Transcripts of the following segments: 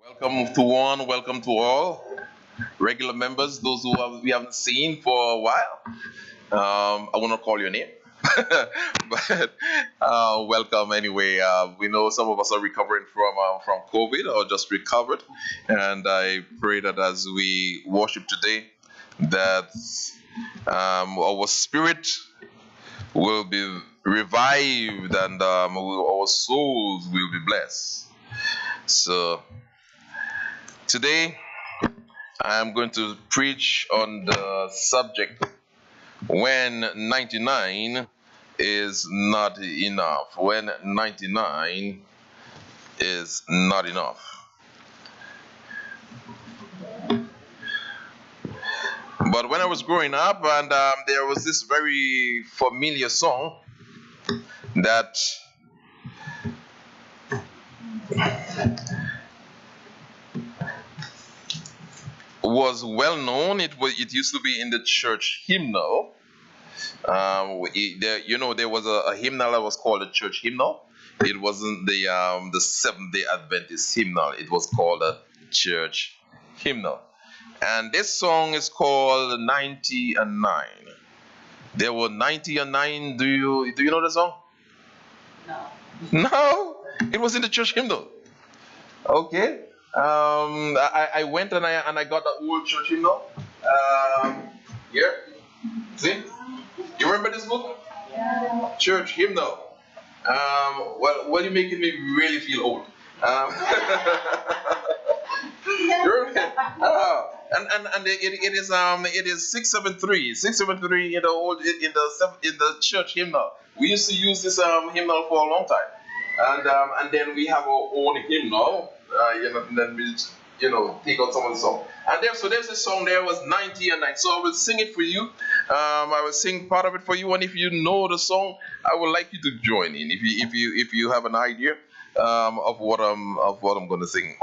Welcome to one, welcome to all regular members, those we haven't seen for a while. I will not call your name, but welcome anyway. We know some of us are recovering from COVID or just recovered, and I pray that as we worship today, that our spirit will be revived and our souls will be blessed. So today I'm going to preach on the subject when 99 is not enough. When 99 is not enough. But when I was growing up, and there was this very familiar song that was well known. It used to be in the church hymnal. There was a hymnal that was called the church hymnal. It wasn't the Seventh-day Adventist hymnal. It was called a church hymnal. And this song is called 90 and 9. There were 90 and 9. Do you know the song? No. No? It was in the church hymnal. Okay. I went and I got the old church hymnal. Here. See? You remember this book? Yeah. Church hymnal. Well, you're making me really feel old. And it is 673 in the church hymnal. We used to use this hymnal for a long time, and then we have our own hymnal. And then we take out some of the song. And there's a song there was 90 and 9. So I will sing it for you. I will sing part of it for you, and if you know the song, I would like you to join in. If you have an idea of what I'm going to sing,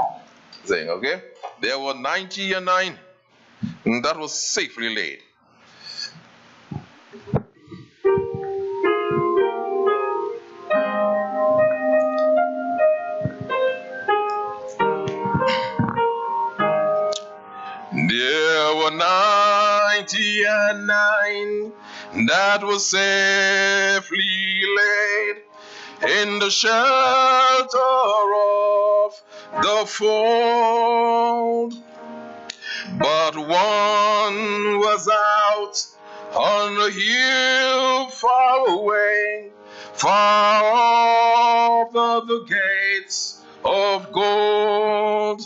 okay? There were 90 and 9, and that was safely laid. There were 90 and 9 that was safely laid in the shelter of the fold, but one was out on the hill far away, far off the gates of gold.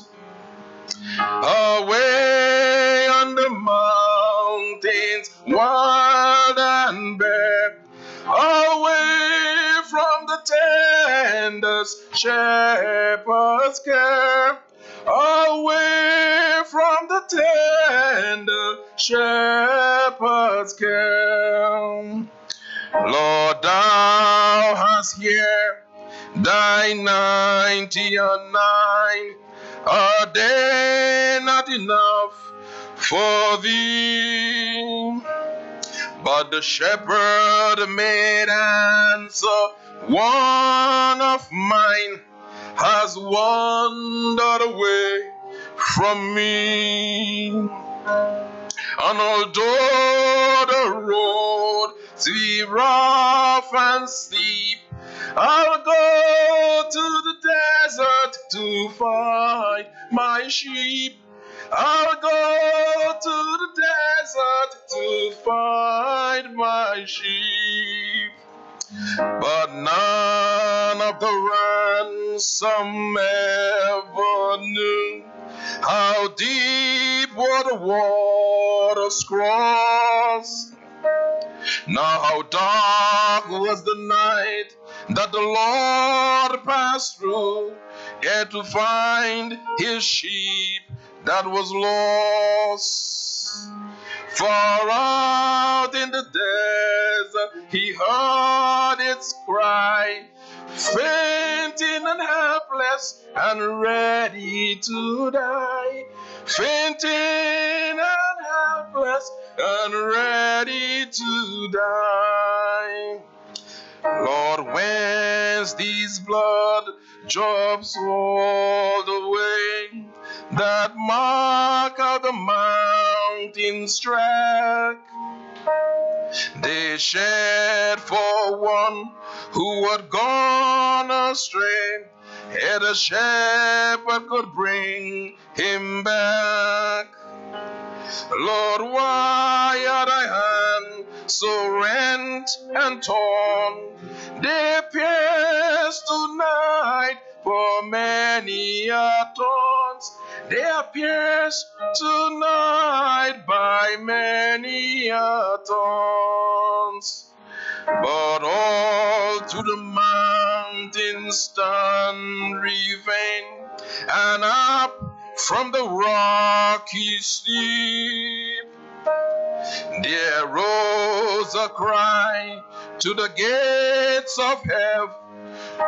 Away on the mountains, wild and bare, away from the tender shepherd's care, away from the tender shepherd's care. Lord, thou hast here thy 90 and 9. Are they not enough for thee? But the shepherd made answer, one of mine has wandered away from me. And although the road be rough and steep, I'll go to the desert to find my sheep. I'll go to the desert to find my sheep. But none of the ransom ever knew how deep were the waters crossed. Now how dark was the night that the Lord passed through, yet to find his sheep that was lost. Far out in the desert he heard its cry, fainting and helpless and ready to die. Fainting and helpless and ready to die. Lord, whence these blood drops rolled away? that mark out the mountain's track. They shared for one who had gone astray, and a shepherd could bring him back. Lord, why are thy hand so rent and torn? They pierce tonight for many a taunts. They are pierced tonight by many a taunts. But all to the mountain stand remain, and up from the rocky steep there rose a cry to the gates of heaven,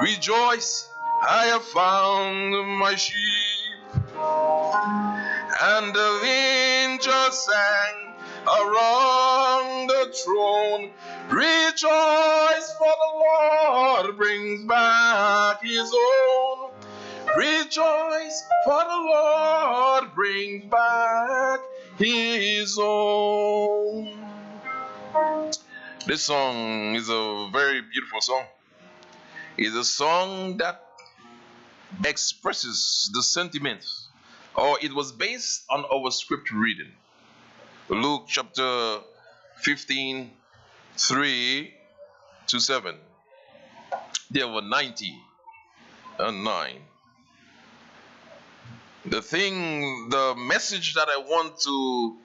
rejoice, I have found my sheep. And the angels sang around the throne, rejoice, for the Lord brings back his own. Rejoice, for the Lord brings back his own. This song is a very beautiful song. It's a song that expresses the sentiments, or it was based on our scripture reading. Luke chapter 15, 3 to 7. There were 90 and 9. The message that I want to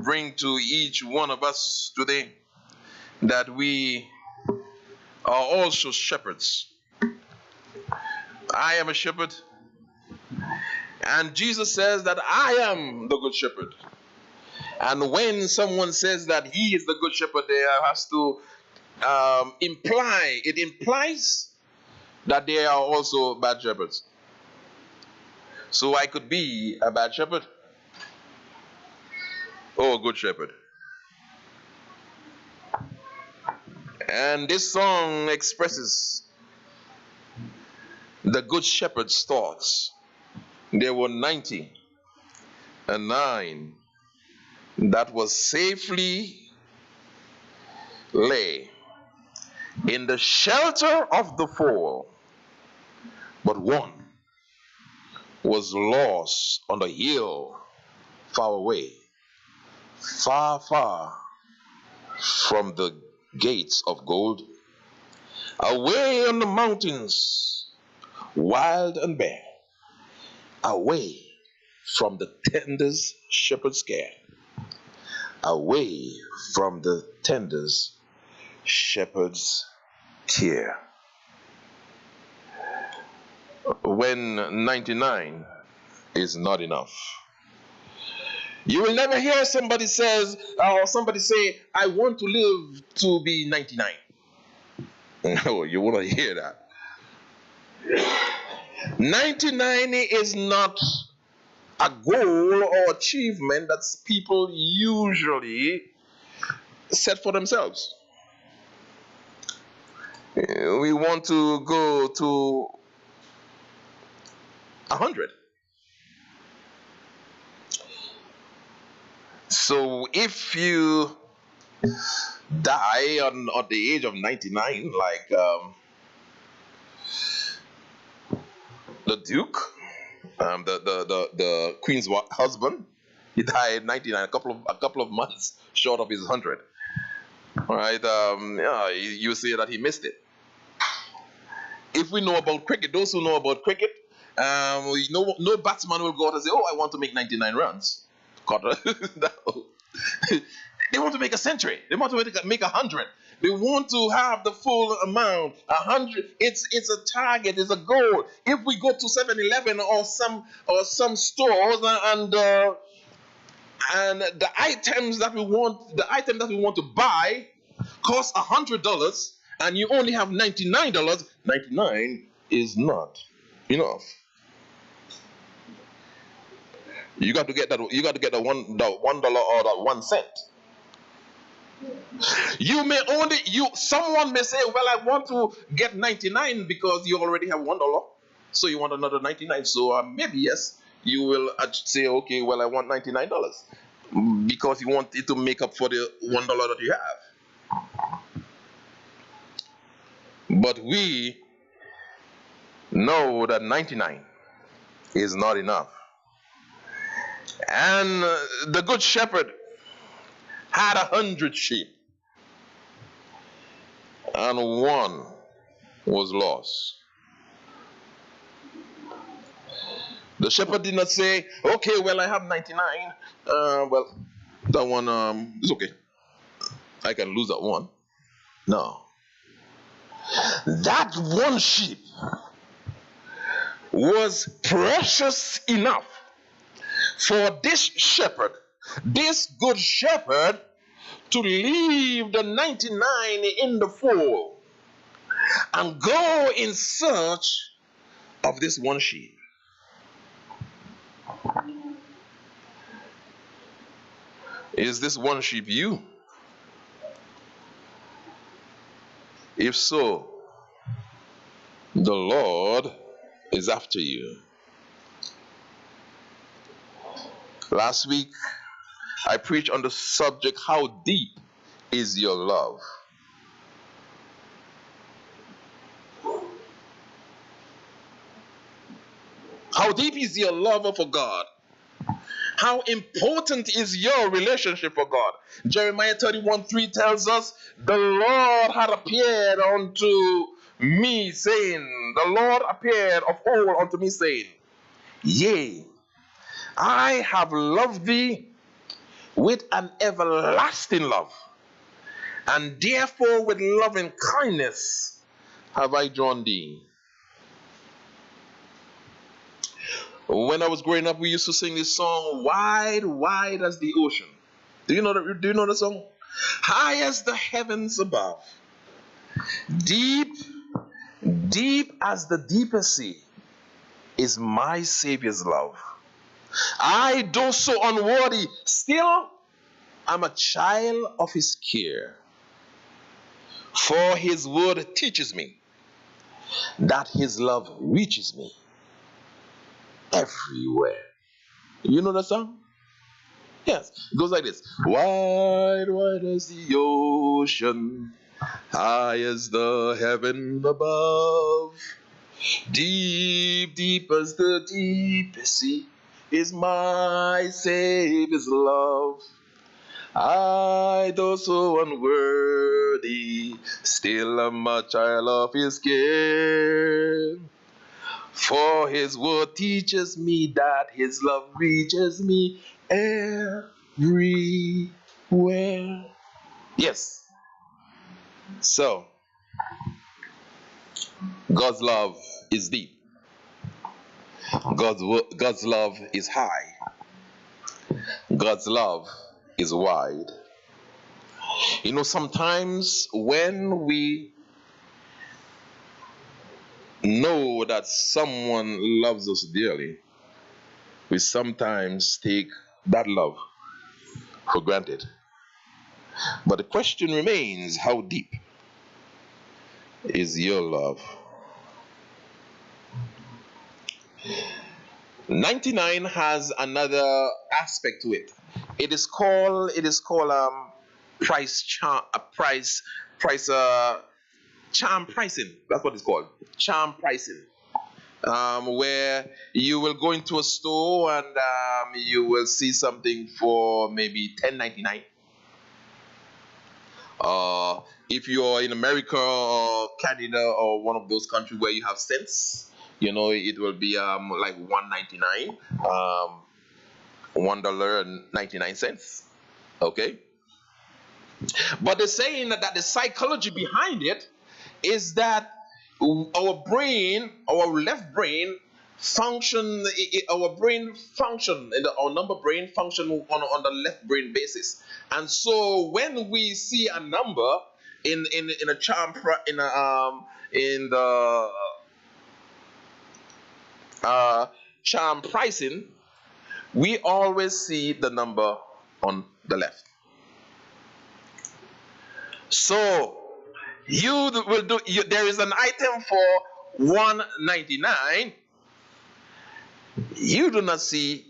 bring to each one of us today, that we are also shepherds. I am a shepherd, and Jesus says that I am the good shepherd. And when someone says that he is the good shepherd, there has to it implies that they are also bad shepherds. So I could be a bad shepherd or a good shepherd. And this song expresses the good shepherd's thoughts. There were 90 and 9 that was safely lay in the shelter of the fold, but one was lost on the hill far away, far, far from the gates of gold, away on the mountains, wild and bare, away from the tender's shepherd's care, away from the tender's shepherd's tear. When 99 is not enough, you will never hear somebody say, I want to live to be 99. No, you won't hear that. 99 is not a goal or achievement that people usually set for themselves. We want to go to 100. So if you die on the age of 99, like the Duke, the Queen's husband, he died 99, a couple of months short of his 100. All right, you say that he missed it. If we know about cricket, those who know about cricket, no batsman will go out and say, I want to make 99 runs. No. They want to make a century. They want to make 100. They want to have the full amount. 100. It's a target. It's a goal. If we go to 7-Eleven or some stores and the items that we want, the item that we want to buy costs $100, and you only have $99. 99 is not enough. You got to get that. You got to get the $1 or the 1 cent. Someone may say, well, I want to get 99 because you already have $1, so you want another 99. So maybe yes, you will say, okay, well, I want $99 because you want it to make up for the $1 that you have. But we know that 99 is not enough. And the good shepherd had 100 sheep, and one was lost. The shepherd did not say, okay, well, I have 99. Well, that one is okay. I can lose that one. No. That one sheep was precious enough for this shepherd, this good shepherd, to leave the 99 in the fold and go in search of this one sheep. Is this one sheep you? If so, the Lord is after you. Last week, I preached on the subject, how deep is your love? How deep is your love for God? How important is your relationship for God? Jeremiah 31:3 tells us, the Lord had appeared unto me, saying, the Lord appeared of old unto me, saying, yea, I have loved thee with an everlasting love, and therefore with loving kindness have I drawn thee. When I was growing up, we used to sing this song, wide, wide as the ocean. Do you know the song? High as the heavens above, deep, deep as the deepest sea is my Savior's love. I, though so unworthy, still am a child of his care. For his word teaches me that his love reaches me everywhere. You know that song? Yes. It goes like this. Wide, wide as the ocean, high as the heaven above, deep, deep as the deepest sea is my Savior's love. I, though so unworthy, still am a child of his care. For his word teaches me that his love reaches me everywhere. Yes. So, God's love is deep. God's love is high. God's love is wide. You know, sometimes when we know that someone loves us dearly, we sometimes take that love for granted. But the question remains, how deep is your love? 99 has another aspect to it. It is called charm pricing. That's what it's called. Charm pricing. Where you will go into a store and you will see something for maybe $10.99. If you're in America or Canada or one of those countries where you have cents, you know, it will be like $1.99, $1.99. Okay. But they're saying that the psychology behind it is that our brain, our left brain function, our number brain function on the left brain basis. And so when we see a number in the charm pricing, we always see the number on the left. So there is an item for $1.99. you do not see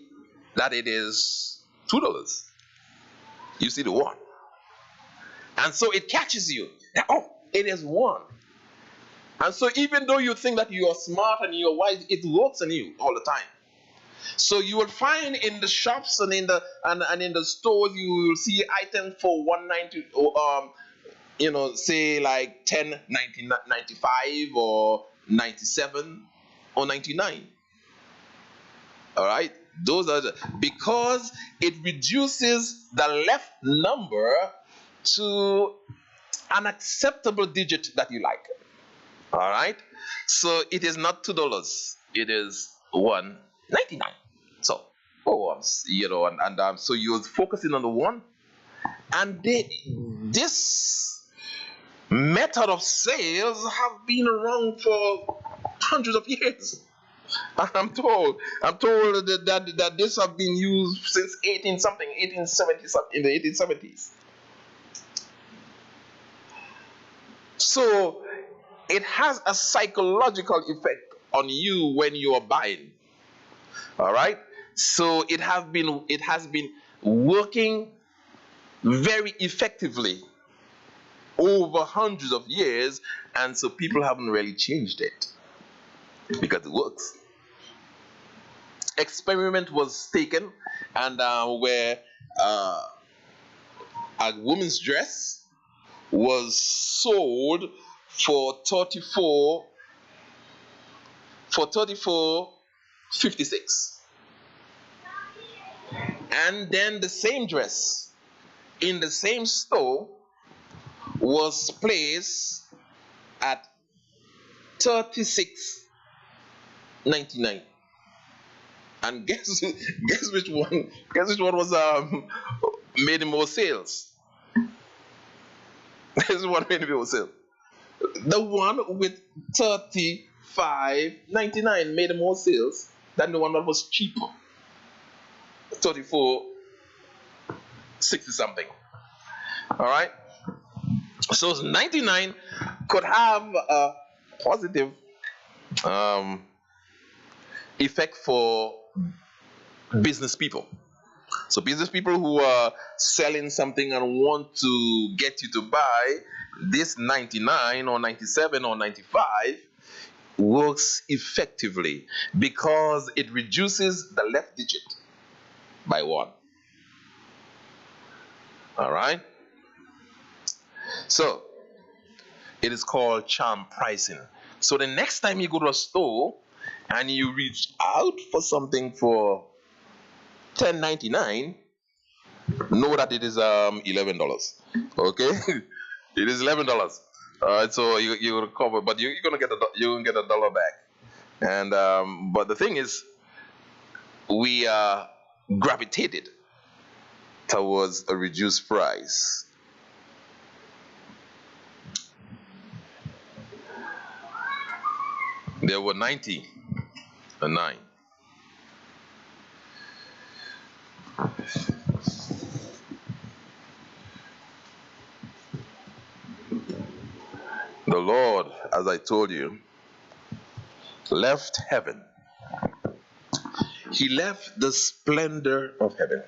that it is $2. You see the 1. And so it catches you. Oh, it is 1. And so even though you think that you are smart and you are wise, it works on you all the time. So you will find in the shops and in the and in the stores, you will see items for 190, say like 10, 95 or 97 or 99. All right, those are because it reduces the left number to an acceptable digit that you like. All right, so it is not $2, it is $1.99. So so you're focusing on the 1, and this method of sales have been around for hundreds of years. I'm told that this have been used since 1870 something in the 1870s. So it has a psychological effect on you when you are buying. All right. So it has been working very effectively over hundreds of years, and so people haven't really changed it because it works. Experiment was taken, and where a woman's dress was sold for 34.56, and then the same dress in the same store was placed at 36.99. And guess which one was made more sales? Guess what made more sales? The one with 35.99 made more sales than the one that was cheaper, 34.60 something. All right. So 99 could have a positive effect for business people. So business people who are selling something and want to get you to buy this 99 or 97 or 95 works effectively because it reduces the left digit by 1. All right. So it is called charm pricing. So the next time you go to a store and you reach out for something for $10.99, know that it is $11. Okay, it is $11. All right, so you recover, but you're gonna get $1 back. And but the thing is, we are gravitated towards a reduced price. There were 99. The Lord, as I told you, left heaven. He left the splendor of heaven.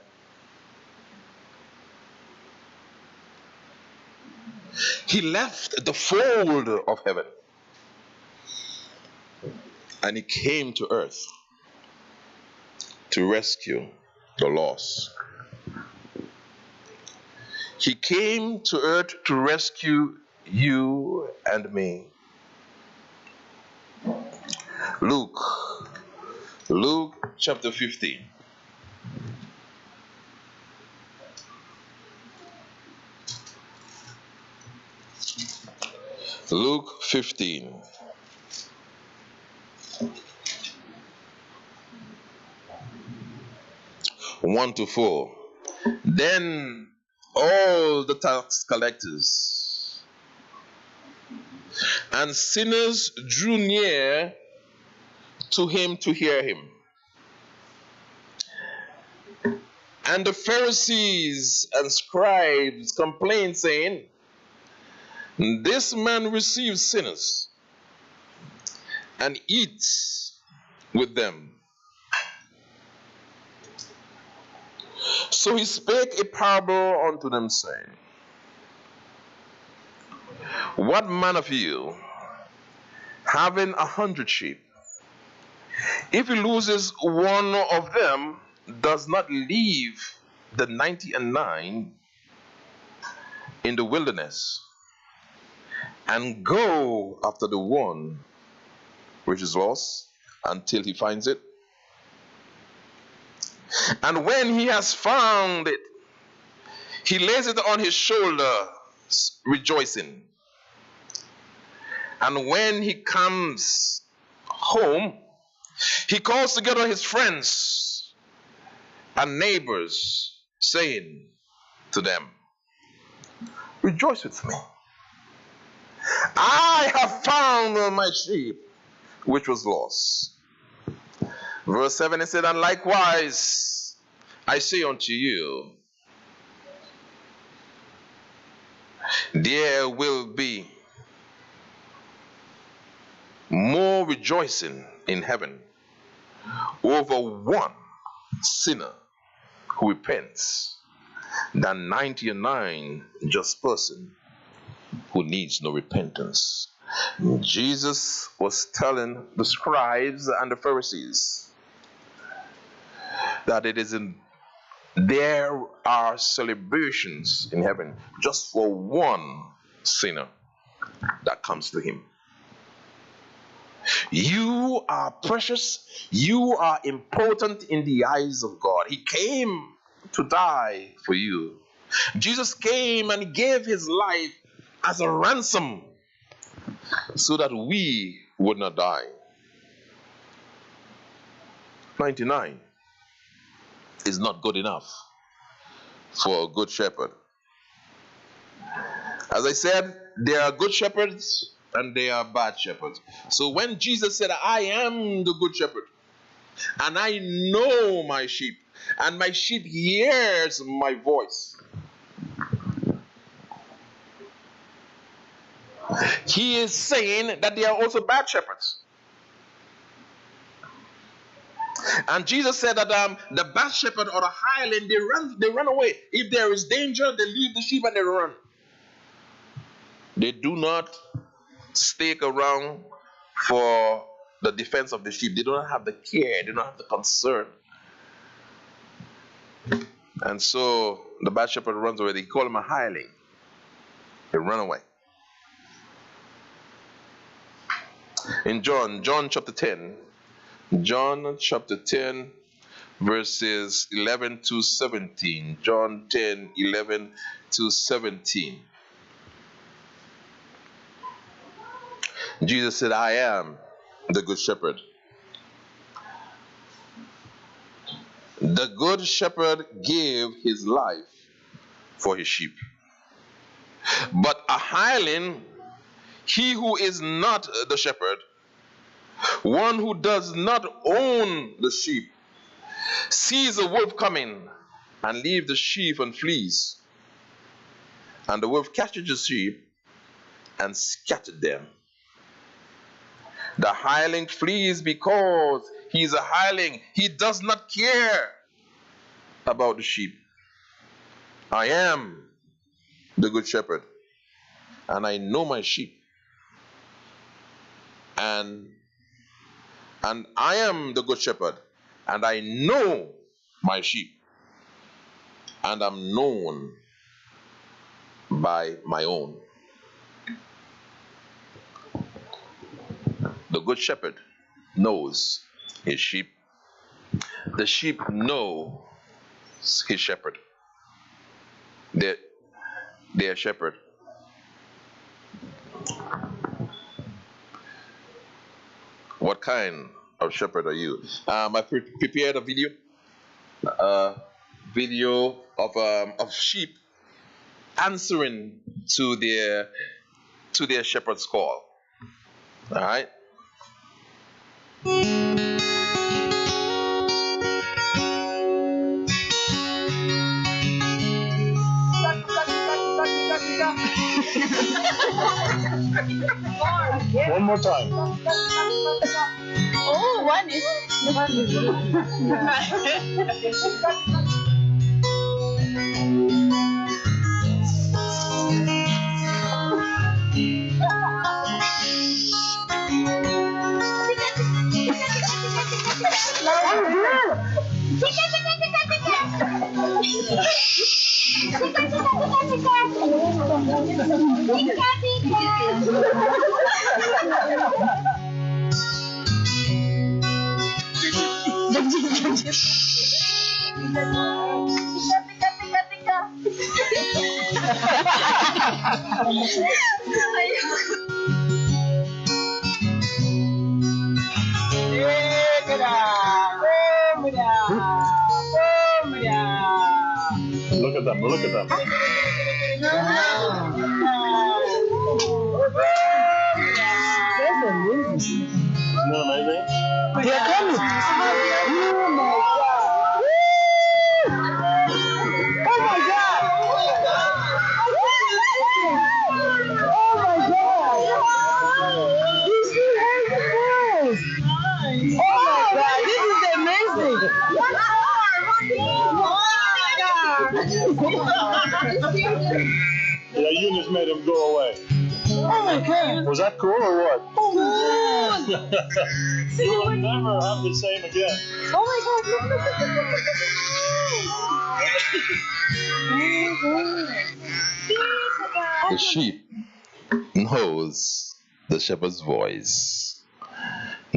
He left the fold of heaven. And he came to earth to rescue the lost. He came to earth to rescue you and me. Luke chapter 15. Luke 15. One to 4. Then all the tax collectors and sinners drew near to him to hear him. And the Pharisees and scribes complained, saying, "This man receives sinners and eats with them." So he spake a parable unto them, saying, What man of you, having 100 sheep, if he loses one of them, does not leave the 99 in the wilderness, and go after the one which is lost until he finds it? And when he has found it, he lays it on his shoulder, rejoicing. And when he comes home, he calls together his friends and neighbors, saying to them, Rejoice with me. I have found my sheep which was lost. Verse 7, it said, And likewise I say unto you, there will be more rejoicing in heaven over one sinner who repents than 99 just person who needs no repentance. Jesus was telling the scribes and the Pharisees that there are celebrations in heaven just for one sinner that comes to him. You are precious. You are important in the eyes of God. He came to die for you. Jesus came and gave his life as a ransom so that we would not die. 99 is not good enough for a good shepherd. As I said, there are good shepherds and there are bad shepherds. So when Jesus said, I am the good shepherd, and I know my sheep, and my sheep hears my voice, he is saying that there are also bad shepherds. And Jesus said that the bad shepherd or the hireling, they run away. If there is danger, they leave the sheep and they run. They do not stick around for the defense of the sheep. They don't have the care. They don't have the concern. And so the bad shepherd runs away. They call him a hireling. They run away. In John chapter 10, verses 11 to 17. John 10, 11 to 17. Jesus said, I am the good shepherd. The good shepherd gave his life for his sheep. But a hireling, he who is not the shepherd, one who does not own the sheep, sees a wolf coming and leaves the sheep and flees. And the wolf catches the sheep and scatters them. The hireling flees because he is a hireling. He does not care about the sheep. I am the good shepherd, and I know my sheep. And I am the good shepherd, and I know my sheep, and I'm known by my own. The good shepherd knows his sheep. The sheep know his shepherd. Their shepherd. What kind of shepherd are you? I prepared a video of sheep answering to their shepherd's call. All right. One more time. Oh, one is. Look at them, look at them. Isn't that amazing? They're coming. Oh my God. Oh my God. Oh my God. You see her first. Oh my God. This is amazing. Yeah, Eunice made him go away. Oh my God. Was that cool or what? Oh my God. You'll never have the same again. Oh my God. The sheep knows the shepherd's voice.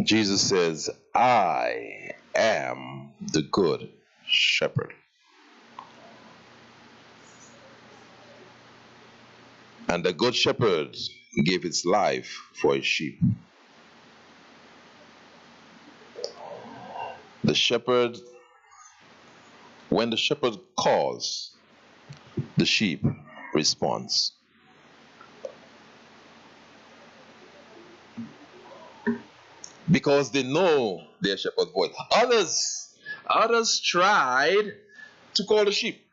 Jesus says, I am the good shepherd. And the good shepherd gave his life for his sheep. The shepherd, when the shepherd calls, the sheep responds. Because they know their shepherd's voice. Others tried to call the sheep.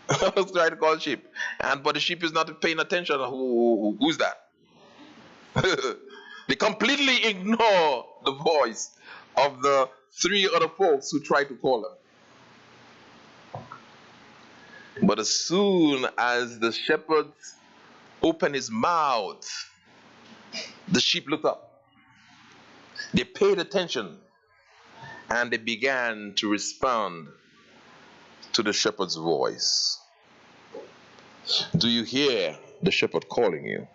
Others tried to call the sheep. But the sheep is not paying attention. Who's that? They completely ignore the voice of the three other folks who tried to call them. But as soon as the shepherd opened his mouth, the sheep looked up. They paid attention and they began to respond to the shepherd's voice. Do you hear the shepherd calling you?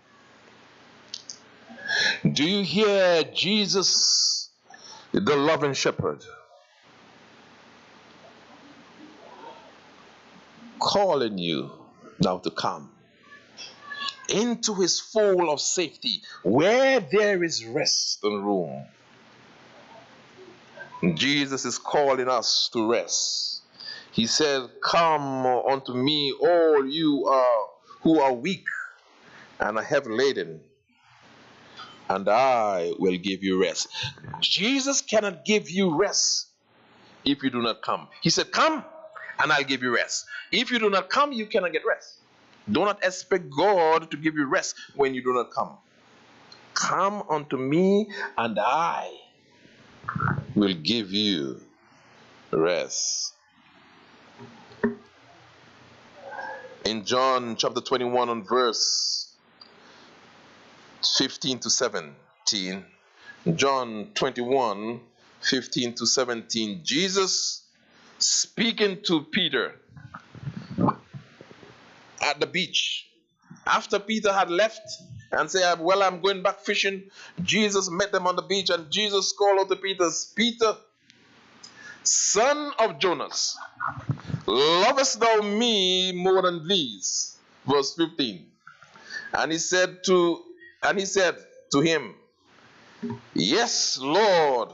Do you hear Jesus, the loving shepherd, calling you now to come into his fold of safety where there is rest and room? Jesus is calling us to rest. He said, come unto me, all you who are weak and are heavy laden, and I will give you rest. Jesus cannot give you rest if you do not come. He said, come and I'll give you rest. If you do not come, you cannot get rest. Do not expect God to give you rest when you do not come. Come unto me and I will give you rest. In John chapter 21 and verse 15 to 17, John 21, 15 to 17, Jesus speaking to Peter at the beach. After Peter had left and said, well, I'm going back fishing, Jesus met them on the beach, and Jesus called out to Peter, Peter, son of Jonas, lovest thou me more than these? Verse 15. And he said to him, yes, Lord,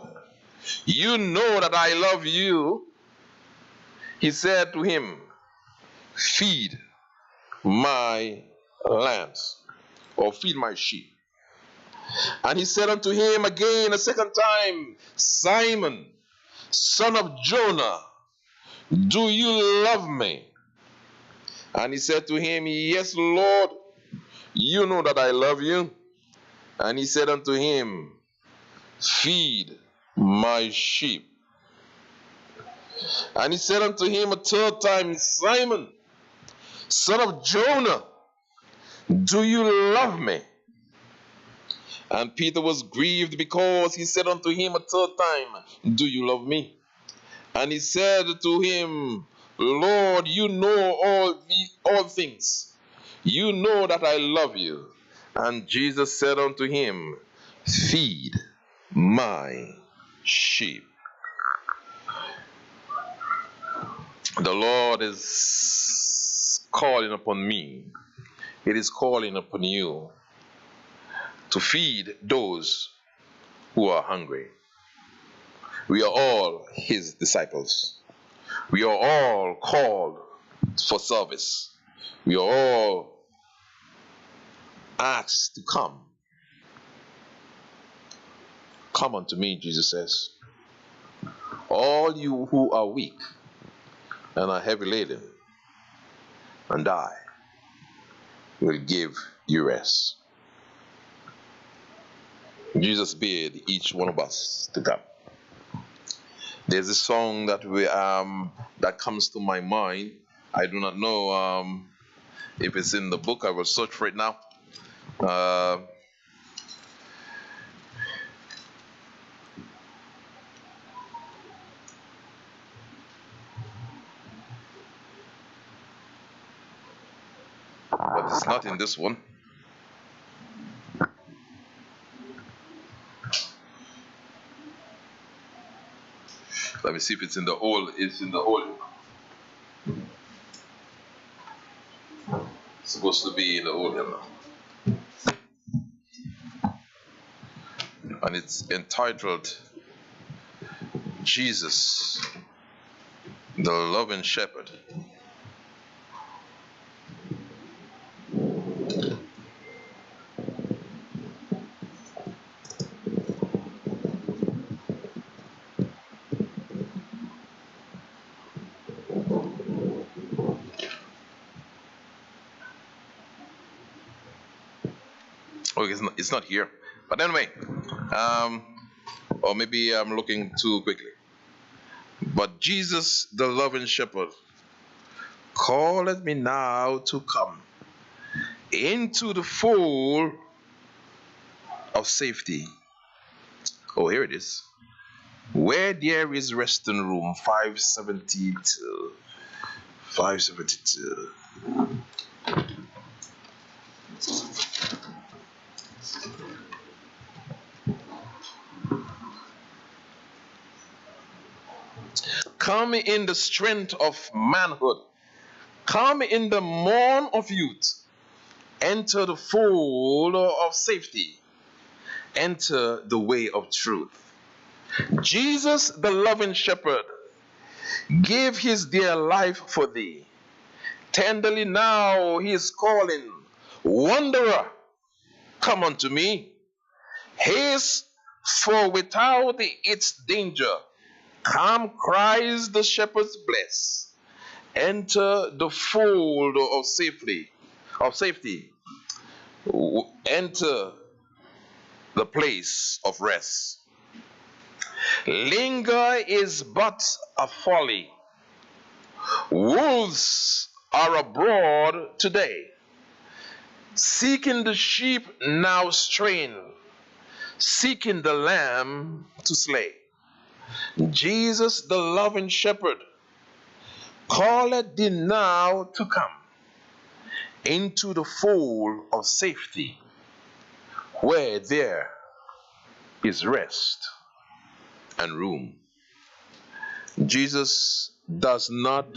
you know that I love you. He said to him, feed my lambs, or feed my sheep. And he said unto him again a second time, Simon, son of Jonah, do you love me? And he said to him, yes, Lord, you know that I love you. And he said unto him, feed my sheep. And he said unto him a third time, Simon, son of Jonah, do you love me? And Peter was grieved because he said unto him a third time, do you love me? And he said to him, Lord, you know all things. You know that I love you. And Jesus said unto him, feed my sheep. The Lord is calling upon me. It is calling upon you to feed those who are hungry. We are all his disciples. We are all called for service. We are all asked to come. Come unto me, Jesus says. All you who are weak and are heavy laden, and I will give you rest. Jesus bade each one of us to come. There's a song that that comes to my mind. I do not know if it's in the book. I will search for it now. But it's not in this one. Let me see if it's in the old. It's in the old. It's supposed to be in the old hymn. And it's entitled Jesus, the Loving Shepherd. Oh, it's not here. But anyway, or maybe I'm looking too quickly. But Jesus, the loving shepherd, calleth me now to come into the fold of safety. Oh, here it is. Where there is resting room, 572. 572. Come in the strength of manhood. Come in the morn of youth. Enter the fold of safety. Enter the way of truth. Jesus, the loving shepherd, gave his dear life for thee. Tenderly now he is calling, wanderer, come unto me. Haste, for without its danger, come cries the shepherd's bless. Enter the fold of safety. Enter the place of rest. Linger is but a folly. Wolves are abroad today, seeking the sheep now straying, seeking the lamb to slay. Jesus, the loving shepherd, calleth thee now to come into the fold of safety, where there is rest and room. Jesus does not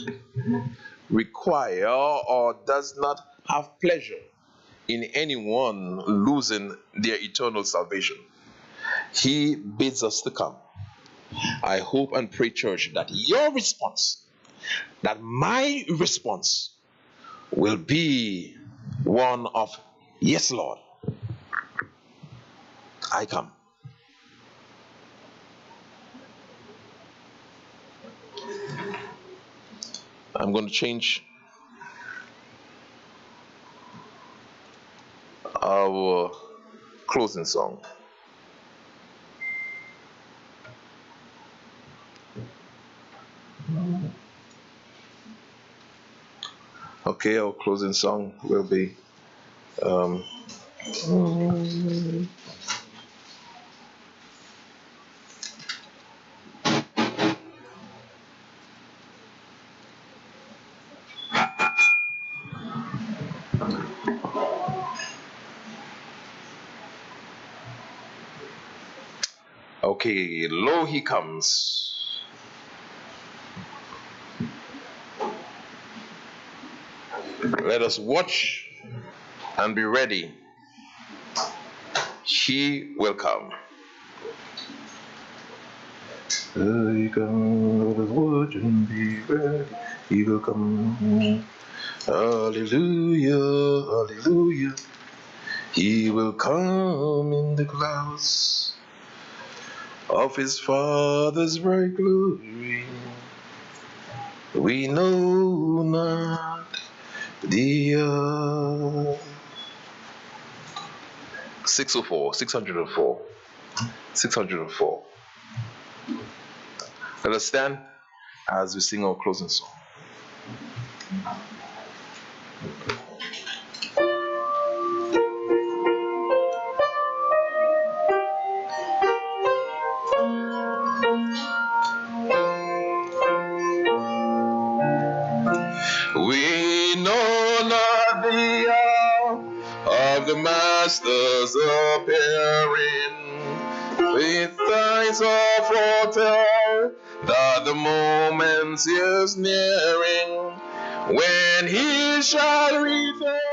require or does not have pleasure in anyone losing their eternal salvation. He bids us to come. I hope and pray, church, that your response, that my response, will be one of, yes, Lord, I come. I'm going to change our closing song. Okay, our closing song will be okay, lo he comes. Let us watch and be ready. He will come. He come, let us watch and be ready. He will come. Hallelujah, hallelujah. He will come in the clouds of his Father's bright glory. We know not the hour. 604, 604, 604. Let us stand as we sing our closing song. We know not the hour of the Master's appearing, with signs of foretell that the moment is nearing, when he shall return.